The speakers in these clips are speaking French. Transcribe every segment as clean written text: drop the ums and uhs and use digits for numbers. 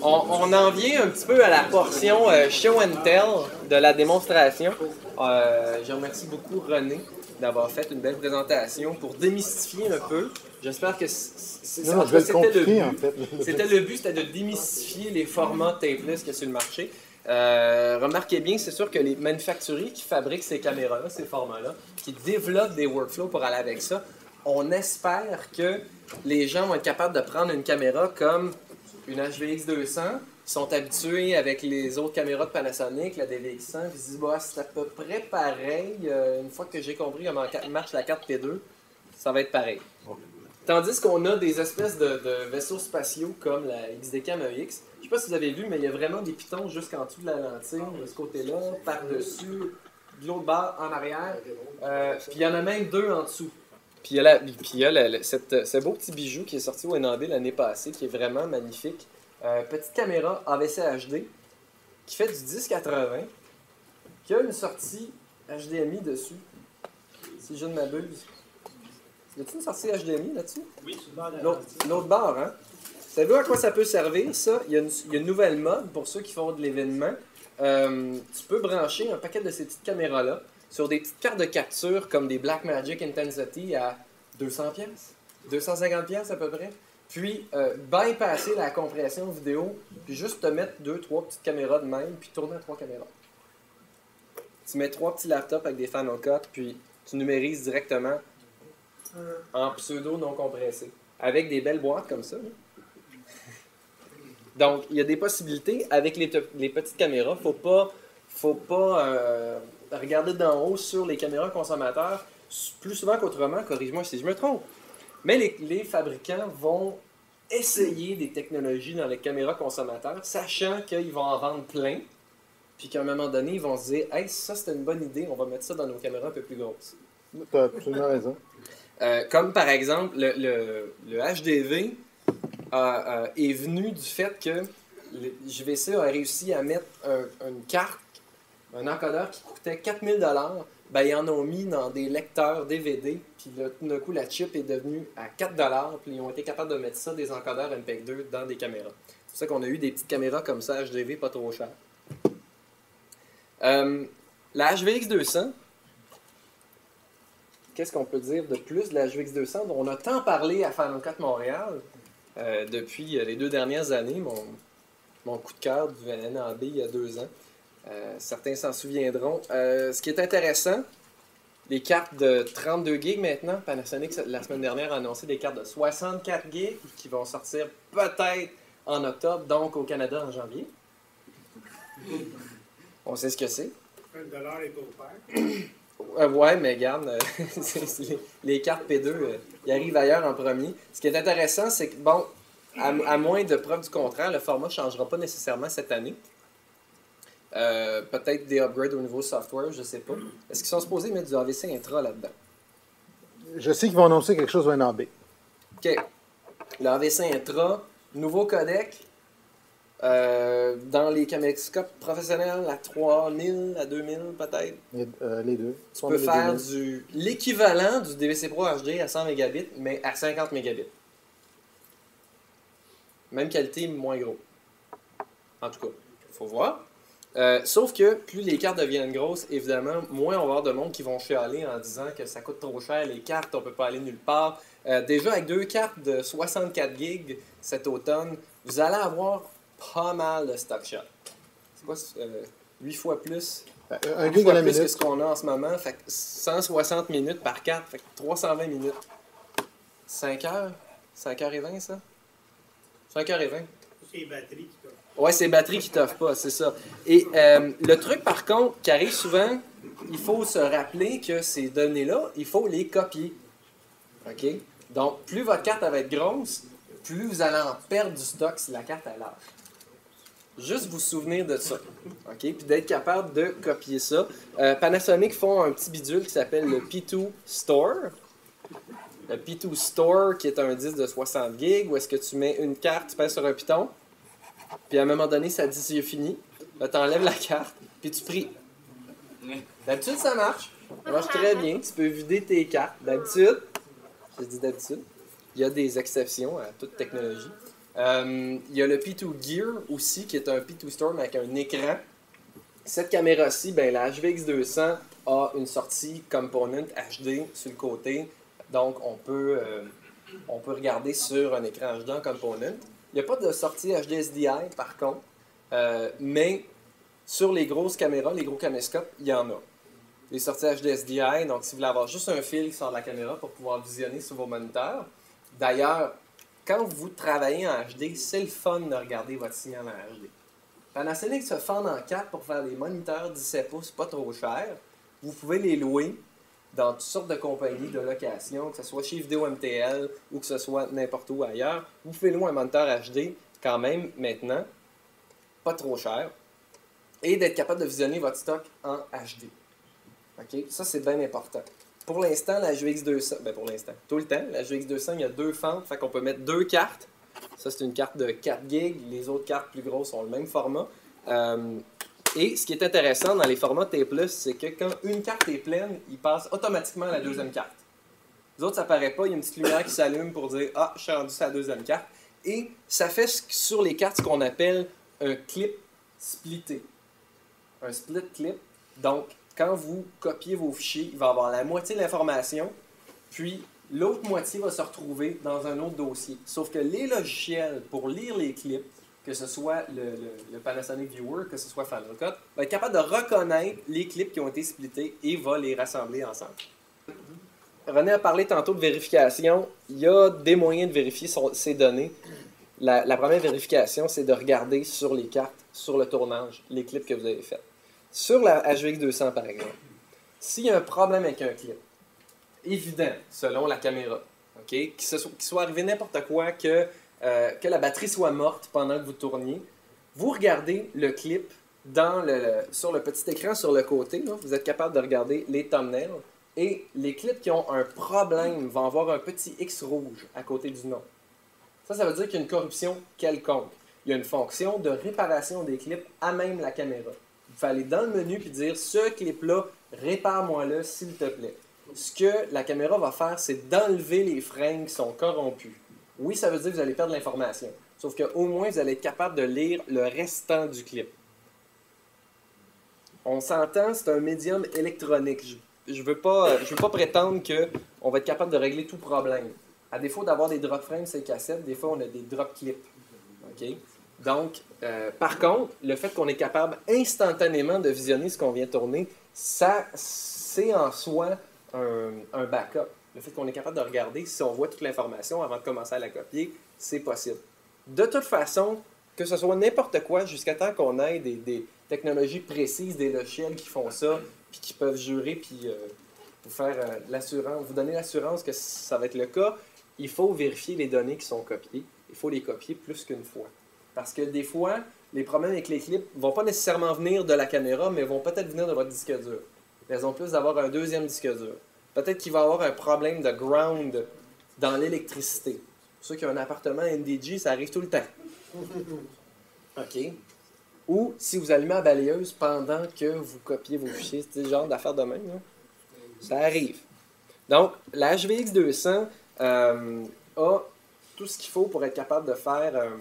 On en vient un petit peu à la portion show and tell de la démonstration. Je remercie beaucoup René d'avoir fait une belle présentation pour démystifier un peu. J'espère que c'était le but. En fait. C'était de démystifier les formats tapeless qu'il y a sur le marché. Remarquez bien, c'est sûr que les manufacturiers qui fabriquent ces caméras-là, ces formats-là, qui développent des workflows pour aller avec ça, on espère que les gens vont être capables de prendre une caméra comme une HVX200, ils sont habitués avec les autres caméras de Panasonic, la DVX100, ils se disent bah, c'est à peu près pareil. Une fois que j'ai compris comment marche la carte P2, ça va être pareil. Tandis qu'on a des espèces de vaisseaux spatiaux comme la XD-Cam EX. Je sais pas si vous avez vu, mais il y a vraiment des pitons jusqu'en dessous de la lentille, de ce côté-là, par-dessus, de l'autre barre en arrière. Puis il y en a même deux en dessous. Puis il y a ce beau petit bijou qui est sorti au NAB l'année passée, qui est vraiment magnifique. Petite caméra AVC HD, qui fait du 1080, qui a une sortie HDMI dessus, si je ne m'abuse. Y a-t-il une sortie HDMI là-dessus? Oui, l'autre barre, hein? Savez-vous à quoi ça peut servir, ça? Il y a une nouvelle mode pour ceux qui font de l'événement. Tu peux brancher un paquet de ces petites caméras-là sur des petites cartes de capture comme des Blackmagic Intensity à 200$, 250$ à peu près. Puis bypasser la compression vidéo, puis juste te mettre 2-3 petites caméras de même, puis tourner à 3 caméras. Tu mets 3 petits laptops avec des Final Cut, puis tu numérises directement en pseudo non compressé, avec des belles boîtes comme ça. Donc, il y a des possibilités avec les petites caméras. Faut pas regarder d'en haut sur les caméras consommateurs plus souvent qu'autrement, corrige-moi si je me trompe. Mais les fabricants vont essayer des technologies dans les caméras consommateurs, sachant qu'ils vont en vendre plein, puis qu'à un moment donné, ils vont se dire « Hey, ça c'est une bonne idée, on va mettre ça dans nos caméras un peu plus grosses. » Tu as absolument raison. Comme par exemple, le HDV est venu du fait que le JVC a réussi à mettre une carte, un encodeur qui coûtait 4000$, ben, ils en ont mis dans des lecteurs DVD, puis là, tout d'un coup, la chip est devenue à 4$, puis ils ont été capables de mettre ça, des encodeurs MPEG-2, dans des caméras. C'est pour ça qu'on a eu des petites caméras comme ça, HDV, pas trop chères. La HVX200, qu'est-ce qu'on peut dire de plus de la HVX200, dont on a tant parlé à Final Cut Montréal depuis les 2 dernières années, mon coup de cœur du NAB il y a 2 ans. Certains s'en souviendront. Ce qui est intéressant, les cartes de 32 GB maintenant, Panasonic la semaine dernière a annoncé des cartes de 64 GB qui vont sortir peut-être en octobre, donc au Canada en janvier. On sait ce que c'est. $1 est offert. Ouais, mais regarde, les cartes P2, ils arrivent ailleurs en premier. Ce qui est intéressant, c'est que, bon, à moins de preuves du contraire, le format ne changera pas nécessairement cette année. Peut-être des upgrades au niveau software, je ne sais pas. Est-ce qu'ils sont supposés mettre du AVC Intra là-dedans? Je sais qu'ils vont annoncer quelque chose au NAB. OK. Le AVC Intra, nouveau codec, dans les caméscopes professionnels à 3000, à 2000 peut-être. Les deux. Tu peux faire l'équivalent du DVC Pro HD à 100 Mbps, mais à 50 Mbps. Même qualité, moins gros. En tout cas, il faut voir. Sauf que plus les cartes deviennent grosses, évidemment, moins on va avoir de monde qui vont chialer en disant que ça coûte trop cher, les cartes, on ne peut pas aller nulle part. Déjà, avec 2 cartes de 64 GB cet automne, vous allez avoir pas mal de stock shot. C'est quoi 8 fois plus? Un gig à la minute. Que ce qu'on a en ce moment. Fait que 160 minutes par carte, fait que 320 minutes. 5 heures? 5h20, ça? 5h20. C'est les batteries qui t'offrent. Ouais, c'est les batteries qui t'offrent pas, c'est ça. Et le truc, par contre, qui arrive souvent, il faut se rappeler que ces données-là, il faut les copier. OK? Donc, plus votre carte elle va être grosse, plus vous allez en perdre du stock si la carte est large. Juste vous souvenir de ça. OK? Puis d'être capable de copier ça. Panasonic font un petit bidule qui s'appelle le P2 Store. Le P2 Store, qui est un disque de 60 GB, où est-ce que tu mets une carte, tu pèses sur un piton, puis à un moment donné, ça dit c'est fini. Là, tu enlèves la carte, puis tu pries. D'habitude, ça marche. Ça marche très bien. Tu peux vider tes cartes. D'habitude, je dis d'habitude, il y a des exceptions à toute technologie. Il y a le P2 Gear aussi, qui est un P2 Storm avec un écran. Cette caméra-ci, ben, la HVX200 a une sortie component HD sur le côté. Donc, on peut regarder sur un écran HD en component. Il n'y a pas de sortie HD SDI, par contre. Mais sur les grosses caméras, les gros caméscopes, il y en a. Les sorties HD SDI, donc si vous voulez avoir juste un fil qui sort de la caméra pour pouvoir visionner sur vos moniteurs. D'ailleurs, quand vous travaillez en HD, c'est le fun de regarder votre signal en HD. Panasonic se fend en 4 pour faire des moniteurs 17 pouces pas trop chers. Vous pouvez les louer dans toutes sortes de compagnies de location, que ce soit chez Vidéo MTL ou que ce soit n'importe où ailleurs. Vous pouvez louer un moniteur HD quand même maintenant, pas trop cher, et d'être capable de visionner votre stock en HD. OK? Ça, c'est bien important. Pour l'instant, la HVX200, ben pour l'instant, tout le temps, la HVX200, il y a 2 fentes, fait qu'on peut mettre 2 cartes. Ça, c'est une carte de 4 GB. Les autres cartes plus grosses ont le même format. Et ce qui est intéressant dans les formats T+, c'est que quand une carte est pleine, il passe automatiquement à la deuxième carte. Les autres, ça paraît pas. Il y a une petite lumière qui s'allume pour dire « Ah, je suis rendu sur la deuxième carte. » Et ça fait sur les cartes ce qu'on appelle un clip splitté. Un split clip. Donc, quand vous copiez vos fichiers, il va y avoir la moitié de l'information, puis l'autre moitié va se retrouver dans un autre dossier. Sauf que les logiciels, pour lire les clips, que ce soit le Panasonic Viewer, que ce soit Final Cut, va être capable de reconnaître les clips qui ont été splittés et va les rassembler ensemble. René a parlé tantôt de vérification. Il y a des moyens de vérifier ces données. La première vérification, c'est de regarder sur les cartes, sur le tournage, les clips que vous avez faits. Sur la HVX200, par exemple, s'il y a un problème avec un clip, évident, selon la caméra, okay, qu'il soit arrivé n'importe quoi, que la batterie soit morte pendant que vous tourniez, vous regardez le clip sur le petit écran sur le côté, là, vous êtes capable de regarder les thumbnails, et les clips qui ont un problème vont avoir un petit X rouge à côté du nom. Ça veut dire qu'il y a une corruption quelconque. Il y a une fonction de réparation des clips à même la caméra. Vous pouvez aller dans le menu et dire « Ce clip-là, répare-moi-le, s'il te plaît. » Ce que la caméra va faire, c'est d'enlever les frames qui sont corrompus. Oui, ça veut dire que vous allez perdre l'information. Sauf qu'au moins, vous allez être capable de lire le restant du clip. On s'entend, c'est un médium électronique. Je veux pas prétendre qu'on va être capable de régler tout problème. À défaut d'avoir des drop frames sur les cassettes, des fois, on a des drop clips. Okay? Donc, par contre, le fait qu'on est capable instantanément de visionner ce qu'on vient tourner, ça, c'est en soi un backup. Le fait qu'on est capable de regarder si on voit toute l'information avant de commencer à la copier, c'est possible. De toute façon, que ce soit n'importe quoi, jusqu'à temps qu'on ait des technologies précises, des logiciels qui font ça, puis qui peuvent jurer, puis vous faire l'assurance, vous donner l'assurance que ça va être le cas, il faut vérifier les données qui sont copiées. Il faut les copier plus qu'une fois. Parce que des fois, les problèmes avec les clips ne vont pas nécessairement venir de la caméra, mais vont peut-être venir de votre disque dur. Raison plus d'avoir un deuxième disque dur. Peut-être qu'il va y avoir un problème de ground dans l'électricité. Pour ceux qui ont un appartement NDG, ça arrive tout le temps. OK. Ou si vous allumez la balayeuse pendant que vous copiez vos fichiers, c'est le genre d'affaire de même. Là. Ça arrive. Donc, la HVX200 a tout ce qu'il faut pour être capable de faire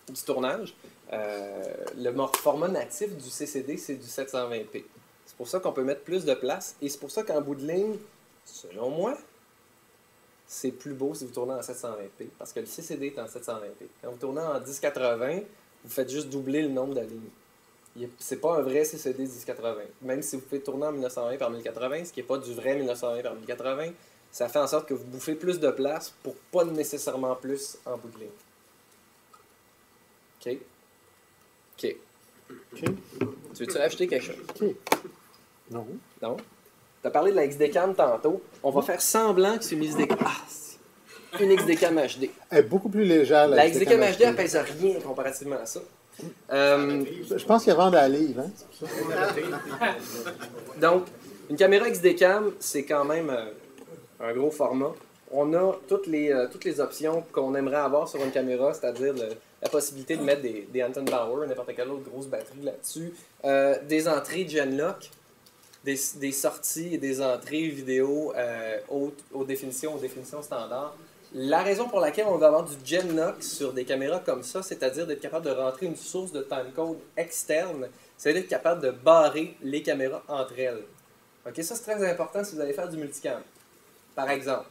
du tournage. Le format natif du CCD, c'est du 720p. C'est pour ça qu'on peut mettre plus de place. Et c'est pour ça qu'en bout de ligne, selon moi, c'est plus beau si vous tournez en 720p. Parce que le CCD est en 720p. Quand vous tournez en 1080, vous faites juste doubler le nombre de lignes. C'est pas un vrai CCD 1080. Même si vous pouvez tourner en 1920 par 1080, ce qui n'est pas du vrai 1920 par 1080, ça fait en sorte que vous bouffez plus de place pour pas nécessairement plus en bout de ligne. OK? OK. OK. Tu veux-tu rajouter quelque chose? OK. Non. Non? Tu as parlé de la XD-Cam tantôt. On va faire semblant que c'est une XD-Cam. Une XD-Cam HD. Elle est beaucoup plus légère. La XD-Cam HD, elle pèse rien comparativement à ça. Je pense qu'elle vend à la livre. Hein? Donc, une caméra XD-Cam, c'est quand même un gros format. On a toutes les options qu'on aimerait avoir sur une caméra, c'est-à-dire la possibilité de mettre des Anton Power, n'importe quelle autre grosse batterie là-dessus, des entrées Genlock, des sorties et des entrées vidéo haute définition standard. La raison pour laquelle on va avoir du Genlock sur des caméras comme ça, c'est-à-dire d'être capable de rentrer une source de timecode externe, c'est d'être capable de barrer les caméras entre elles. Ok, ça c'est très important si vous allez faire du multicam, par exemple.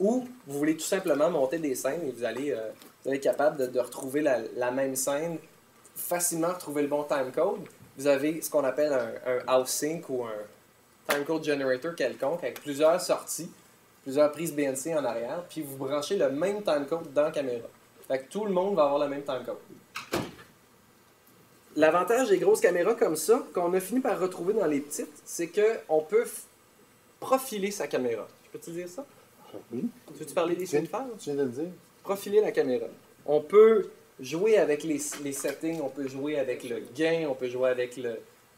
Ou vous voulez tout simplement monter des scènes et vous allez être capable de retrouver la même scène, facilement retrouver le bon timecode. Vous avez ce qu'on appelle un house sync ou un timecode generator quelconque avec plusieurs sorties, plusieurs prises BNC en arrière, puis vous branchez le même timecode dans la caméra. Fait que tout le monde va avoir le même timecode. L'avantage des grosses caméras comme ça, qu'on a fini par retrouver dans les petites, c'est qu'on peut profiler sa caméra. Je peux te dire ça? Oui. Tu veux-tu parler des synfers? Tu viens de le dire. Profiler la caméra. On peut jouer avec les settings, on peut jouer avec le gain, on peut jouer avec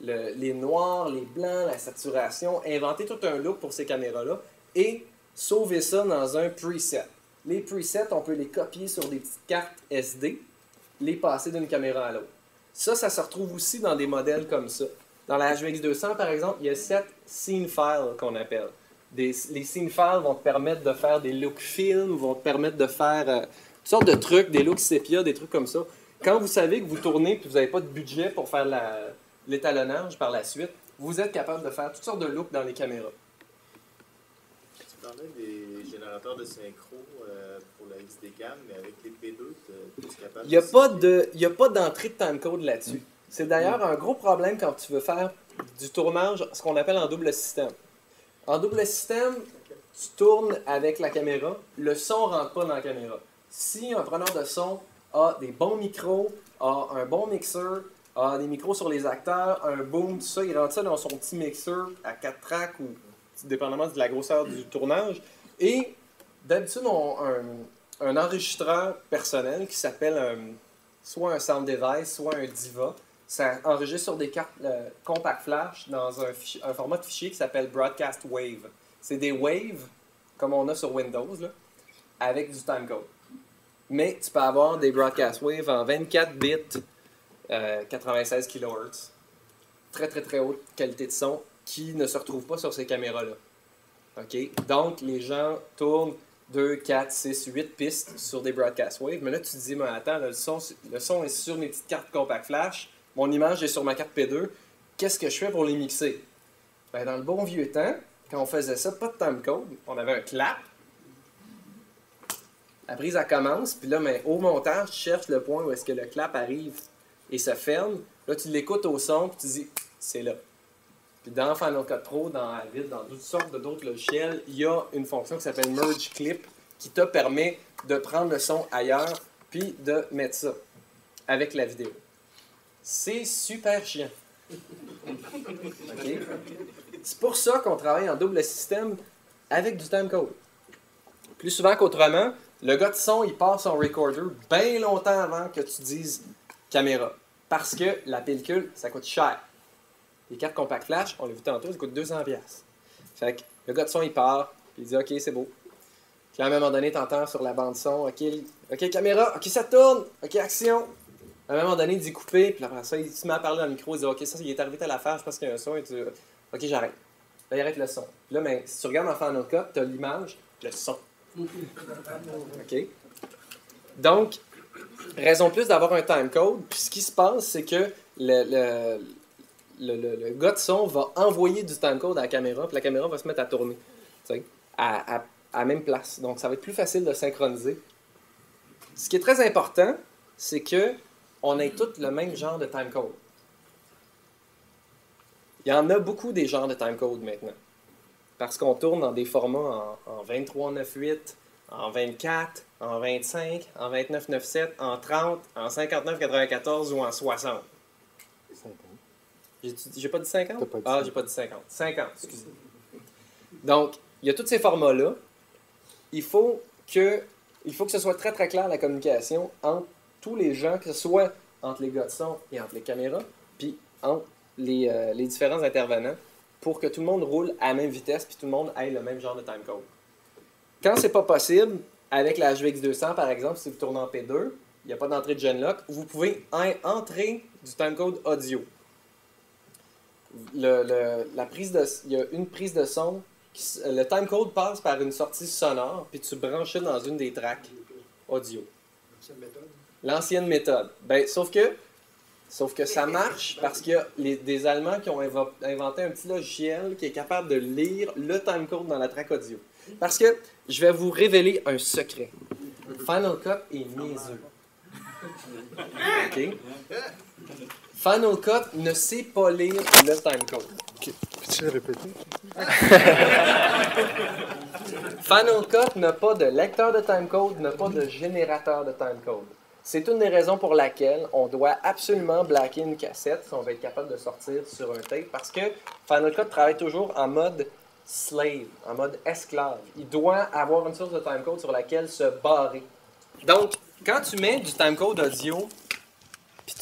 les noirs, les blancs, la saturation, inventer tout un look pour ces caméras-là et sauver ça dans un preset. Les presets, on peut les copier sur des petites cartes SD, les passer d'une caméra à l'autre. Ça se retrouve aussi dans des modèles comme ça. Dans la HVX200, par exemple, il y a 7 scene files qu'on appelle. Les scene files vont te permettre de faire des looks films, vont te permettre de faire toutes sortes de trucs, des looks sépia, des trucs comme ça. Quand vous savez que vous tournez et que vous n'avez pas de budget pour faire l'étalonnage par la suite, vous êtes capable de faire toutes sortes de looks dans les caméras. Tu parlais des générateurs de synchro pour la XD-Cam, mais avec les P2, tu es capable Il n'y a pas d'entrée de timecode là-dessus. C'est d'ailleurs un gros problème quand tu veux faire du tournage, ce qu'on appelle en double système. En double système, tu tournes avec la caméra, le son ne rentre pas dans la caméra. Si un preneur de son a des bons micros, a un bon mixeur, a des micros sur les acteurs, un boom, tout ça, il rentre ça dans son petit mixeur à 4 tracks ou dépendamment de la grosseur du tournage. Et d'habitude, on a un enregistreur personnel qui s'appelle soit un sound device, soit un Diva. Ça enregistre sur des cartes compact flash dans un format de fichier qui s'appelle Broadcast Wave. C'est des waves, comme on a sur Windows, là, avec du timecode. Mais tu peux avoir des Broadcast Wave en 24 bits, 96 kHz. Très, très, très haute qualité de son qui ne se retrouve pas sur ces caméras-là. OK? Donc, les gens tournent 2, 4, 6, 8 pistes sur des Broadcast Wave. Mais là, tu te dis, mais attends, là, le son est sur mes petites cartes compact flash. Mon image est sur ma carte P2. Qu'est-ce que je fais pour les mixer? Ben, dans le bon vieux temps, quand on faisait ça, pas de timecode, on avait un clap. La prise, elle commence, puis là, mais au montage, tu cherches le point où est-ce que le clap arrive et se ferme. Là, tu l'écoutes au son, puis tu dis, c'est là. Puis dans Final Cut Pro, dans Avid, dans toutes sortes d'autres logiciels, il y a une fonction qui s'appelle Merge Clip qui te permet de prendre le son ailleurs, puis de mettre ça avec la vidéo. C'est super chiant. Okay? C'est pour ça qu'on travaille en double système avec du timecode. Plus souvent qu'autrement, le gars de son, il part son recorder bien longtemps avant que tu dises caméra. Parce que la pellicule, ça coûte cher. Les cartes compact flash, on l'a vu tantôt, ça coûte 200$. Fait que le gars de son, il part, puis il dit « Ok, c'est beau ». Puis à un moment donné, tu entends sur la bande son « Ok, caméra, ok, ça tourne, ok, action ». À un moment donné, il dit couper, puis après ça, il se met à parler dans le micro, il dit « Ok, ça, il est arrivé à l'affaire, je pense qu'il y a un son. » Et tu dis « Ok, j'arrête. » Là, il arrête le son. Puis là, mais, si tu regardes en Final Cut, tu as l'image, le son. OK? Donc, raison plus d'avoir un timecode. Puis ce qui se passe, c'est que le gars de son va envoyer du timecode à la caméra, puis la caméra va se mettre à tourner, tu sais, à la même place. Donc, ça va être plus facile de synchroniser. Ce qui est très important, c'est que on ait tous le même genre de timecode. Il y en a beaucoup des genres de timecode maintenant. Parce qu'on tourne dans des formats en 23.9.8, en 24, en 25, en 29.9.7, en 30, en 59.94 ou en 60. 50. J'ai pas dit 50? T'as pas dit Ah, 50. j'ai pas dit 50. 50, excusez. Donc, il y a tous ces formats-là. Il faut que ce soit très très clair la communication entre tous les gens, que ce soit entre les gars de son et entre les caméras, puis entre les différents intervenants, pour que tout le monde roule à la même vitesse puis tout le monde ait le même genre de timecode. Quand c'est pas possible, avec la HVX200 par exemple, si vous tournez en P2, il n'y a pas d'entrée de Genlock, vous pouvez entrer du timecode audio. Il y a une prise de son Le timecode passe par une sortie sonore, puis tu branches ça dans une des tracks audio. L'ancienne méthode. Ben, sauf que ça marche parce qu'il y a des Allemands qui ont inventé un petit logiciel qui est capable de lire le timecode dans la track audio. Parce que je vais vous révéler un secret. Final Cut est niaiseux. OK? Final Cut ne sait pas lire le timecode. Okay. Peux-tu le répéter? Final Cut n'a pas de lecteur de timecode, n'a pas de générateur de timecode. C'est une des raisons pour laquelle on doit absolument blacker une cassette si on veut être capable de sortir sur un tape, parce que Final Cut travaille toujours en mode slave, en mode esclave. Il doit avoir une source de timecode sur laquelle se barrer. Donc, quand tu mets du timecode audio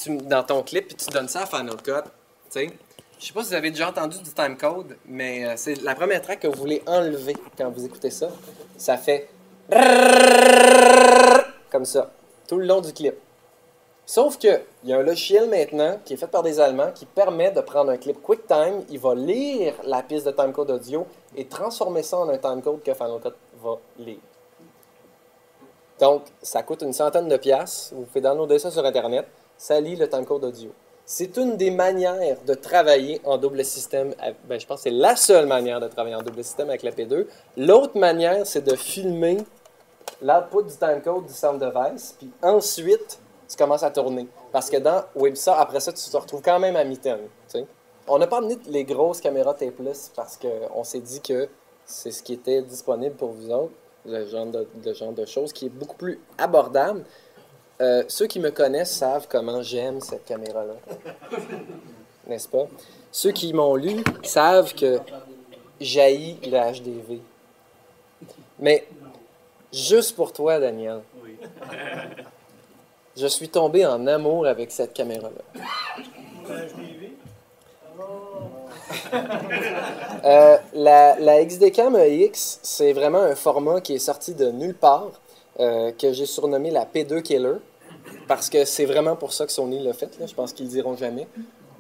dans ton clip, puis tu donnes ça à Final Cut, tu sais, je sais pas si vous avez déjà entendu du timecode, mais c'est la première track que vous voulez enlever quand vous écoutez ça. Ça fait comme ça, tout le long du clip. Sauf que il y a un logiciel maintenant qui est fait par des Allemands qui permet de prendre un clip QuickTime, il va lire la piste de timecode audio et transformer ça en un timecode que Final Cut va lire. Donc, ça coûte une centaine de piastres. Vous pouvez downloader ça sur Internet. Ça lit le timecode audio. C'est une des manières de travailler en double système. Ben, je pense que c'est la seule manière de travailler en double système avec la P2. L'autre manière, c'est de filmer l'output du timecode du sound device, puis ensuite, tu commences à tourner. Parce que dans WebSA, après ça, tu te retrouves quand même à mi-temps. On n'a pas amené les grosses caméras tapeless parce qu'on s'est dit que c'est ce qui était disponible pour vous autres, le genre de choses qui est beaucoup plus abordable. Ceux qui me connaissent savent comment j'aime cette caméra-là. N'est-ce pas? Ceux qui m'ont lu savent que j'haïs le HDV. Mais juste pour toi, Daniel, je suis tombé en amour avec cette caméra-là. La XDCam EX, c'est vraiment un format qui est sorti de nulle part, que j'ai surnommé la P2 Killer, parce que c'est vraiment pour ça que Sony l'a fait. Là. Je pense qu'ils le diront jamais,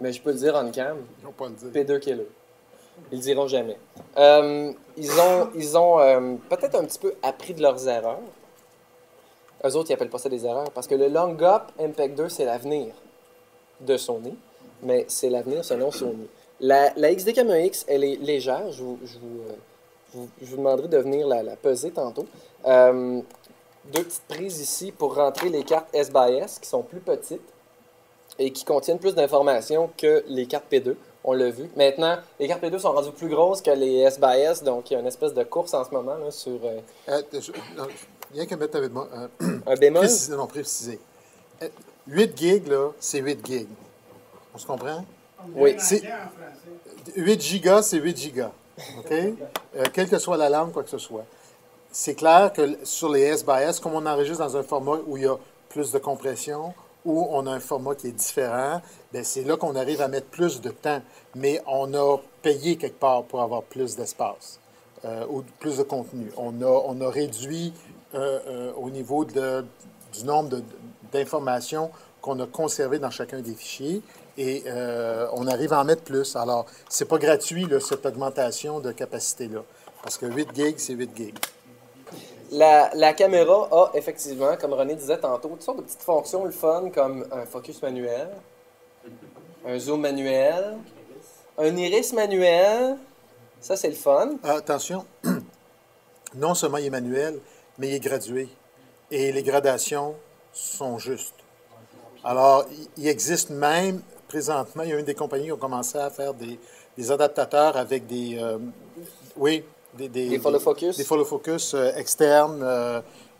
mais je peux le dire en cam. Ils n'ont pas le dire. P2 Killer. Ils le diront jamais. Ils ont peut-être un petit peu appris de leurs erreurs. Eux autres, ils n'appellent pas ça des erreurs, parce que le Long Up MPEG 2, c'est l'avenir de Sony, mais c'est l'avenir selon Sony. La XDCam EX, elle est légère. Je vous demanderai de venir la peser tantôt. Deux petites prises ici pour rentrer les cartes S-by-S qui sont plus petites et qui contiennent plus d'informations que les cartes P2. On l'a vu. Maintenant, les cartes P2 sont rendues plus grosses que les S-by-S, donc il y a une espèce de course en ce moment là, sur... Rien qu'à mettre un bémol? Préciser. 8 gigs, là, c'est 8 gigs. On se comprend? Oui. 8 gigas, c'est 8 gigas. OK? Quelle que soit la langue, quoi que ce soit. C'est clair que sur les S-by-S, comme on enregistre dans un format où il y a plus de compression, où on a un format qui est différent, bien, c'est là qu'on arrive à mettre plus de temps. Mais on a payé quelque part pour avoir plus d'espace ou plus de contenu. On a réduit au niveau du nombre d'informations qu'on a conservées dans chacun des fichiers. Et on arrive à en mettre plus. Alors, c'est pas gratuit, là, cette augmentation de capacité-là. Parce que 8 gigs, c'est 8 gigs. La caméra a effectivement, comme René disait tantôt, toutes sortes de petites fonctions le fun, comme un focus manuel, un zoom manuel, un iris manuel. Ça, c'est le fun. Attention, non seulement il est manuel, mais il est gradué. Et les gradations sont justes. Alors, il existe même, présentement, il y a une des compagnies qui ont commencé à faire des adaptateurs avec des follow focus. Des follow focus externes.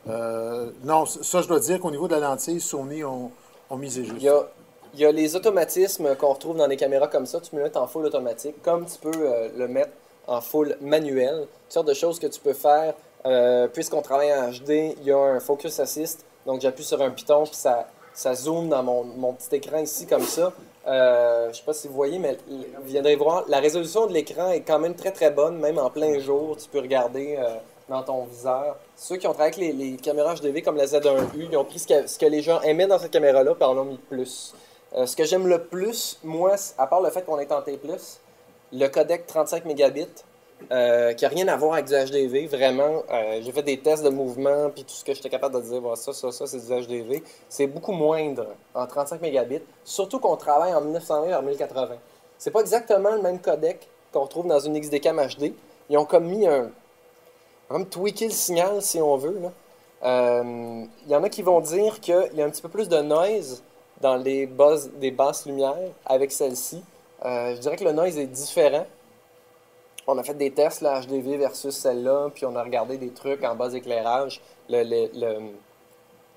Non, ça, je dois dire qu'au niveau de la lentille, Sony ont misé juste. Il y a les automatismes qu'on retrouve dans des caméras comme ça. Tu peux le mettre en full automatique, comme tu peux le mettre en full manuel. Toutes sortes de choses que tu peux faire. Puisqu'on travaille en HD, il y a un focus assist. Donc, j'appuie sur un piton, puis ça zoome dans mon petit écran ici, comme ça. Je ne sais pas si vous voyez, mais vous viendrez voir, la résolution de l'écran est quand même très très bonne, même en plein jour, tu peux regarder dans ton viseur. Ceux qui ont travaillé avec les caméras HDV comme la Z1U, ils ont pris ce que les gens aimaient dans cette caméra-là, puis en ont mis plus. Ce que j'aime le plus, moi, à part le fait qu'on est en T+, le codec 35 mégabits, qui n'a rien à voir avec du HDV, vraiment. J'ai fait des tests de mouvement, puis tout ce que j'étais capable de dire, ça, c'est du HDV. C'est beaucoup moindre en 35 mégabits, surtout qu'on travaille en 1920 à 1080. C'est pas exactement le même codec qu'on retrouve dans une XDCAM HD. Ils ont comme mis comme tweaké le signal, si on veut, là. Il y en a qui vont dire qu'il y a un petit peu plus de noise dans des basses lumières avec celle-ci. Je dirais que le noise est différent. On a fait des tests, la HDV versus celle-là, puis on a regardé des trucs en bas éclairage.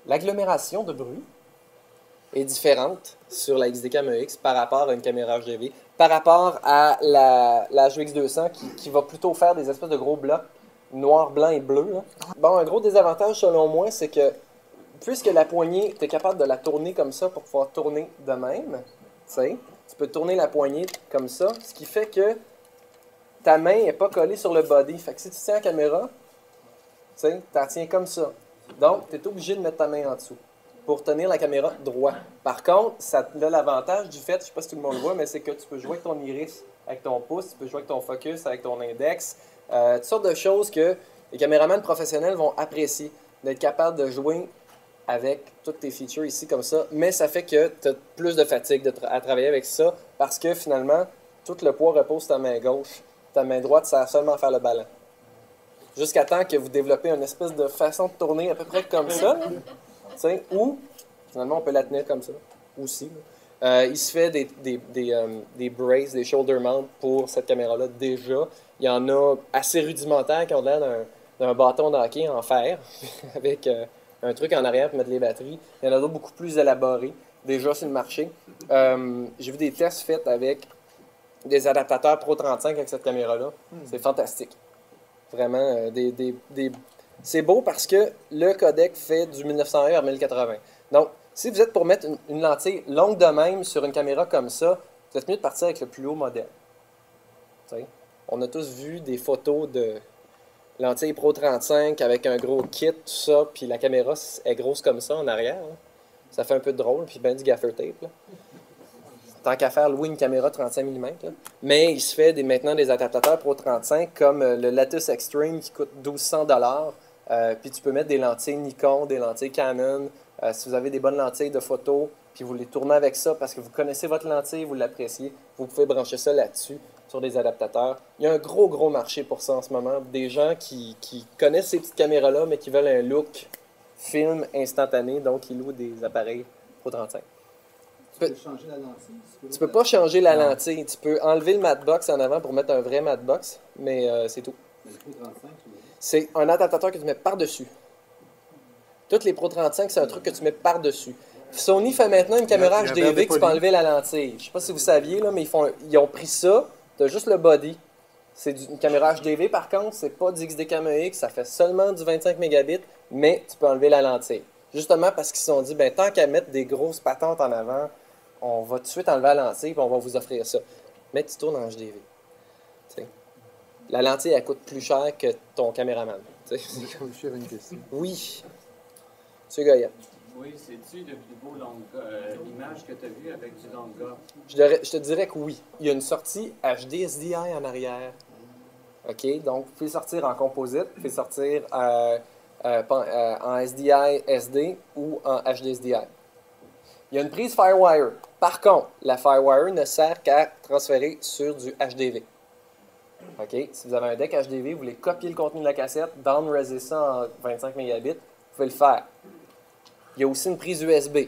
L'agglomération de bruit est différente sur la XDCAM EX par rapport à une caméra HDV, par rapport à la HVX200 qui va plutôt faire des espèces de gros blocs noir, blanc et bleu. Là. Bon, un gros désavantage selon moi, c'est que puisque la poignée, tu es capable de la tourner comme ça pour pouvoir tourner de même, tu peux tourner la poignée comme ça, ce qui fait que ta main n'est pas collée sur le body. Fait que si tu tiens la caméra, tu la tiens comme ça. Donc, tu es obligé de mettre ta main en dessous pour tenir la caméra droit. Par contre, ça a l'avantage du fait, je ne sais pas si tout le monde le voit, mais c'est que tu peux jouer avec ton iris, avec ton pouce, tu peux jouer avec ton focus, avec ton index. Toutes sortes de choses que les caméramans professionnels vont apprécier, d'être capable de jouer avec toutes tes features ici comme ça, mais ça fait que tu as plus de fatigue à travailler avec ça parce que finalement, tout le poids repose sur ta main gauche. Ta main droite sert seulement à faire le ballon. Jusqu'à temps que vous développez une espèce de façon de tourner à peu près comme ça, ou finalement on peut la tenir comme ça aussi. Il se fait des braces, des shoulder mounts pour cette caméra-là déjà. Il y en a assez rudimentaires qui ont l'air d'un bâton de hockey en fer avec un truc en arrière pour mettre les batteries. Il y en a d'autres beaucoup plus élaborés déjà sur le marché. J'ai vu des tests faits avec des adaptateurs Pro 35 avec cette caméra-là. C'est fantastique. Vraiment, c'est beau parce que le codec fait du 1920 à 1080. Donc, si vous êtes pour mettre une lentille longue de même sur une caméra comme ça, vous êtes mieux de partir avec le plus haut modèle. T'sais? On a tous vu des photos de lentilles Pro 35 avec un gros kit, tout ça, puis la caméra est grosse comme ça en arrière. Hein. Ça fait un peu drôle, puis ben du gaffer tape. Là. Tant qu'à faire, louer une caméra 35 mm. Là. Mais il se fait maintenant des adaptateurs Pro 35 comme le Lattice Extreme qui coûte 1200 $. Puis tu peux mettre des lentilles Nikon, des lentilles Canon. Si vous avez des bonnes lentilles de photo, puis vous les tournez avec ça parce que vous connaissez votre lentille, vous l'appréciez, vous pouvez brancher ça là-dessus sur des adaptateurs. Il y a un gros marché pour ça en ce moment. Des gens qui connaissent ces petites caméras-là, mais qui veulent un look film instantané, donc ils louent des appareils Pro 35. Tu peux changer la lentille? Tu peux pas changer la lentille. Tu peux enlever le matte box en avant pour mettre un vrai matte box, mais c'est tout. Le Pro 35, c'est un adaptateur que tu mets par-dessus. Toutes les Pro 35, c'est un truc que tu mets par-dessus. Sony fait maintenant une caméra HDV que tu peux enlever la lentille. Je sais pas si vous saviez, là, mais ils ont pris ça. Tu as juste le body. C'est une caméra HDV, par contre, c'est pas du XDCAM EX, ça fait seulement du 25 mégabits, mais tu peux enlever la lentille. Justement parce qu'ils se sont dit, tant qu'à mettre des grosses patentes en avant, on va tout de suite enlever la lentille et on va vous offrir ça. Mais tu tournes en HDV. T'sais. La lentille, elle coûte plus cher que ton caméraman. J'avais une question. Oui. Monsieur Goya. Oui, c'est-tu le vidéo l'image que tu as vue avec du Longa? Je te dirais que oui. Il y a une sortie HD SDI en arrière. OK? Donc, vous pouvez sortir en composite, vous pouvez sortir en SDI SD ou en HD SDI. Il y a une prise Firewire. Par contre, la Firewire ne sert qu'à transférer sur du HDV. OK? Si vous avez un deck HDV, vous voulez copier le contenu de la cassette, down-reser ça en 25 mégabits, vous pouvez le faire. Il y a aussi une prise USB.